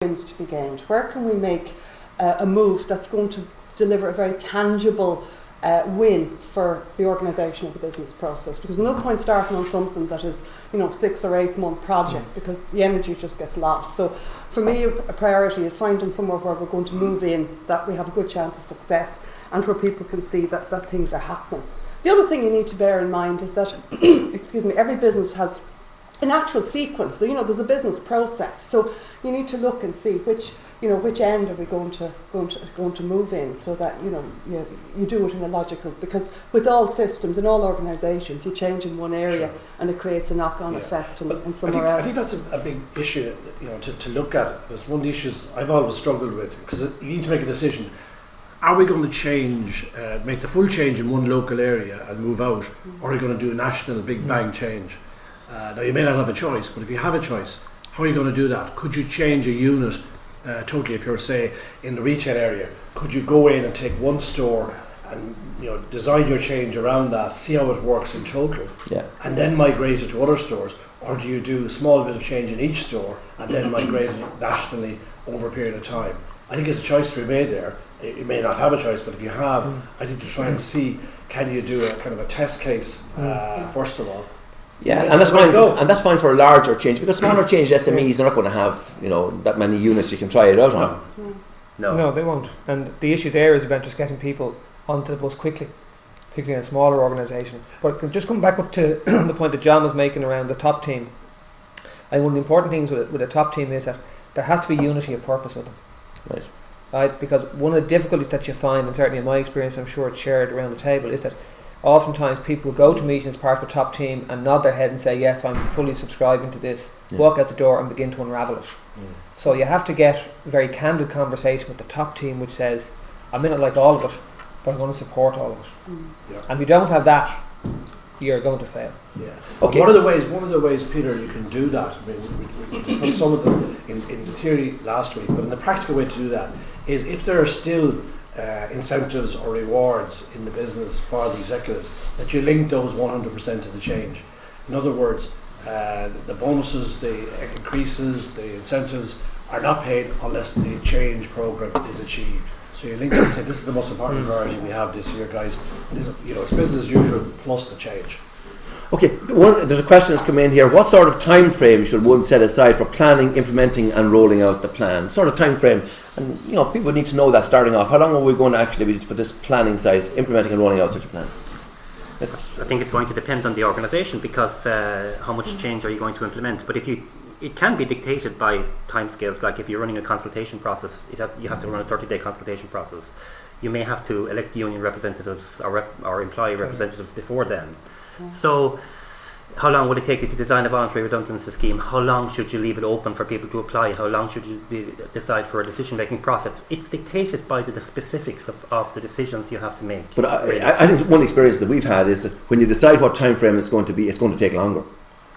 wins to be gained? Where can we make a move that's going to deliver a very tangible win for the organisation of the business process? Because there's no point starting on something that is, 6 or 8 month project, because the energy just gets lost. So for me, a priority is finding somewhere where we're going to move in, that we have a good chance of success, and where people can see that things are happening. The other thing you need to bear in mind is that every business has a natural sequence. So, there's a business process. So you need to look and see which end are we going to move in, so that you do it in a logical. Because with all systems in all organisations, you change in one area and it creates a knock-on effect in somewhere else. I think that's a big issue, to look at. It's one of the issues I've always struggled with, because you need to make a decision. Are we going to change, make the full change in one local area and move out, or are we going to do a national big bang change? Now, you may not have a choice, but if you have a choice, how are you going to do that? Could you change a unit totally? If you're, say, in the retail area, could you go in and take one store and design your change around that, see how it works in total, and then migrate it to other stores? Or do you do a small bit of change in each store and then migrate it nationally over a period of time? I think it's a choice to be made there. You may not have a choice, but if you have, I think to try and see, can you do a kind of a test case first of all. Yeah, and that's fine. And that's fine for a larger change, because smaller change SMEs, they're not going to have that many units you can try it out on. No, they won't. And the issue there is about just getting people onto the bus quickly, particularly in a smaller organisation. But just come back up to the point that John was making around the top team. And one of the important things with a top team is that there has to be unity of purpose with them. Right? Because one of the difficulties that you find, and certainly in my experience, I'm sure it's shared around the table, is that oftentimes people go to meetings as part of a top team and nod their head and say, yes, I'm fully subscribing to this, walk out the door and begin to unravel it. So you have to get a very candid conversation with the top team which says, I may not like all of it, but I'm going to support all of it. And if you don't have that, you're going to fail. Okay. One of the ways, Peter, you can do that, we discussed some of them in the theory last week, but in the practical way to do that is, if there are still incentives or rewards in the business for the executives, that you link those 100% to the change. In other words, the bonuses, the increases, the incentives are not paid unless the change program is achieved. So you link it and say, this is the most important priority we have this year, guys. It's business as usual plus the change. Okay, there's a question that's come in here. What sort of time frame should one set aside for planning, implementing and rolling out the plan? Sort of time frame, and people need to know that starting off. How long are we going to actually be for this planning size, implementing and rolling out such a plan? I think it's going to depend on the organisation, because how much change are you going to implement? But it can be dictated by timescales. Like if you're running a consultation process, you have to run a 30-day consultation process. You may have to elect the union representatives or employee representatives before then. So how long would it take you to design a voluntary redundancy scheme? How long should you leave it open for people to apply? How long should you decide for a decision-making process? It's dictated by the specifics of the decisions you have to make. But I think one experience that we've had is that when you decide what time frame it's going to be, it's going to take longer.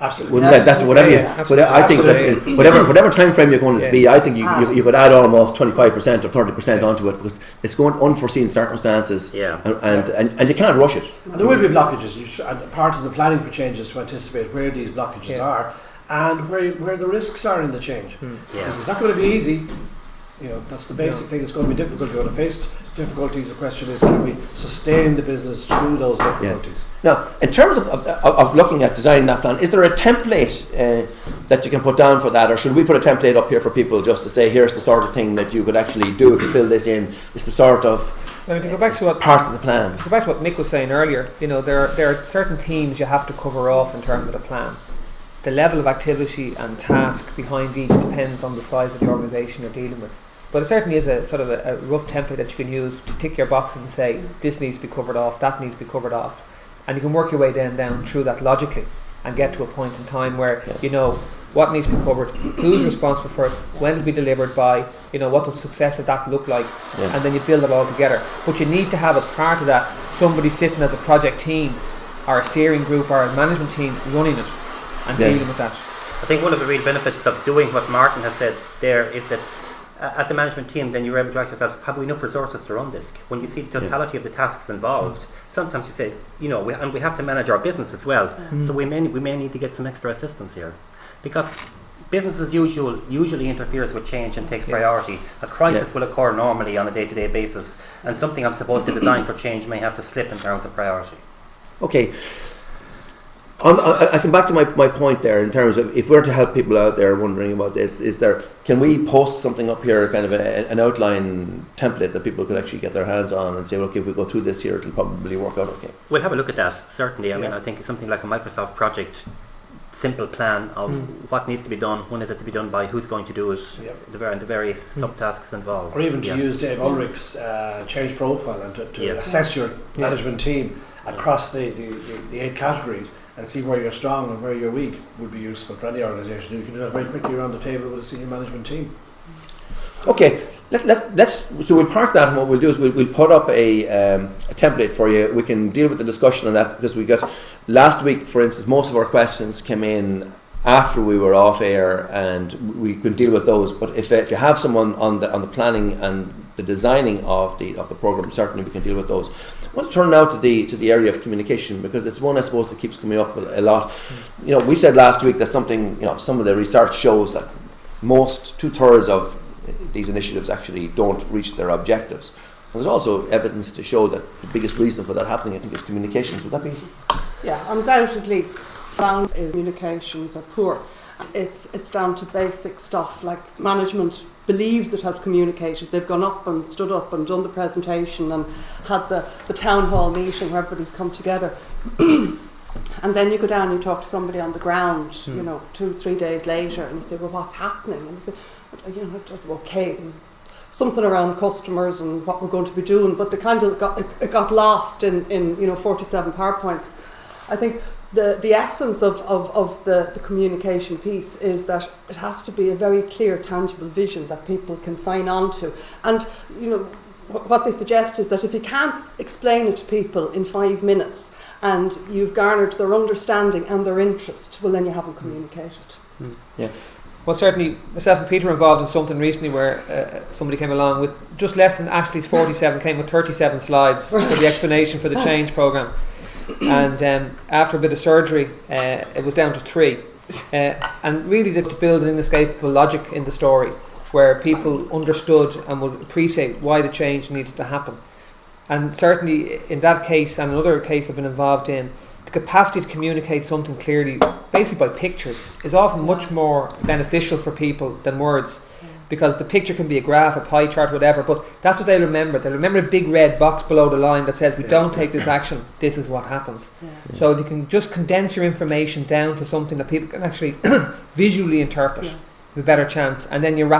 Absolutely. That's whatever I think that whatever time frame you're going to be, I think you could add almost 25% or 30% onto it, because it's going unforeseen circumstances, and you can't rush it. And there will be blockages. And part of the planning for change is to anticipate where these blockages are and where the risks are in the change. Because it's not going to be easy. That's the basic thing. It's going to be difficult. You're going to face difficulties. The question is, can we sustain the business through those difficulties? Now, in terms of looking at designing that plan, is there a template that you can put down for that, or should we put a template up here for people just to say, here's the sort of thing that you could actually do if you fill this in? It's the sort of if you go back to parts of the plan. Go back to what Mick was saying earlier. There are certain themes you have to cover off in terms of the plan. The level of activity and task behind each depends on the size of the organisation you're dealing with. But it certainly is a sort of a rough template that you can use to tick your boxes and say, this needs to be covered off, that needs to be covered off. And you can work your way down through that logically and get to a point in time where you know what needs to be covered, who's responsible for it, when it'll be delivered by, what does success of that look like, and then you build it all together. But you need to have, as part of that, somebody sitting as a project team or a steering group or a management team running it and dealing with that. I think one of the real benefits of doing what Martin has said there is that as a management team, then you're able to ask yourselves, have we enough resources to run this? When you see the totality of the tasks involved, sometimes you say, we have to manage our business as well, so we may need to get some extra assistance here. Because business as usual usually interferes with change and takes priority. A crisis will occur normally on a day-to-day basis, and something I'm supposed to design for change may have to slip in terms of priority. Okay. I come back to my point there in terms of if we're to help people out there wondering about this, can we post something up here, kind of an outline template that people could actually get their hands on and say, look, if we go through this here, it'll probably work out okay? We'll have a look at that, certainly. I mean, I think something like a Microsoft project, simple plan of what needs to be done, when is it to be done by, who's going to do it, the various subtasks involved. Or even to use Dave Ulrich's change profile and to assess your management team across the 8 categories and see where you're strong and where you're weak would be useful for any organisation. You can do that very quickly around the table with a senior management team. Okay, so we'll park that, and what we'll do is we'll put up a template for you. We can deal with the discussion on that, because we got last week, for instance, most of our questions came in after we were off air, and we can deal with those. But if you have someone on the planning and the designing of the program, certainly we can deal with those. I want to turn now to the area of communication, because it's one, I suppose, that keeps coming up a lot. You know, we said last week that something, some of the research shows that most 2/3 of these initiatives actually don't reach their objectives. And there's also evidence to show that the biggest reason for that happening, I think, is communications. Would that be? Yeah, undoubtedly, communications are poor. It's down to basic stuff like management believes it has communicated. They've gone up and stood up and done the presentation and had the town hall meeting where everybody's come together. And then you go down and you talk to somebody on the ground, 2-3 days later, and you say, well, what's happening? And you say, okay, there's something around customers and what we're going to be doing, but it kind of got lost in 47 PowerPoints. I think the essence of the communication piece is that it has to be a very clear, tangible vision that people can sign on to. And what they suggest is that if you can't explain it to people in 5 minutes and you've garnered their understanding and their interest, well, then you haven't communicated. Yeah. Well, certainly myself and Peter were involved in something recently where somebody came along with just less than Ashley's 47, came with 37 slides for the explanation for the change programme. And after a bit of surgery, it was down to 3. And really to build an inescapable logic in the story where people understood and would appreciate why the change needed to happen. And certainly in that case and another case I've been involved in, the capacity to communicate something clearly, basically by pictures, is often much more beneficial for people than words. Because the picture can be a graph, a pie chart, whatever, but that's what they'll remember. They'll remember a big red box below the line that says, we don't take this action, this is what happens. So if you can just condense your information down to something that people can actually visually interpret, you have a better chance, and then you wrap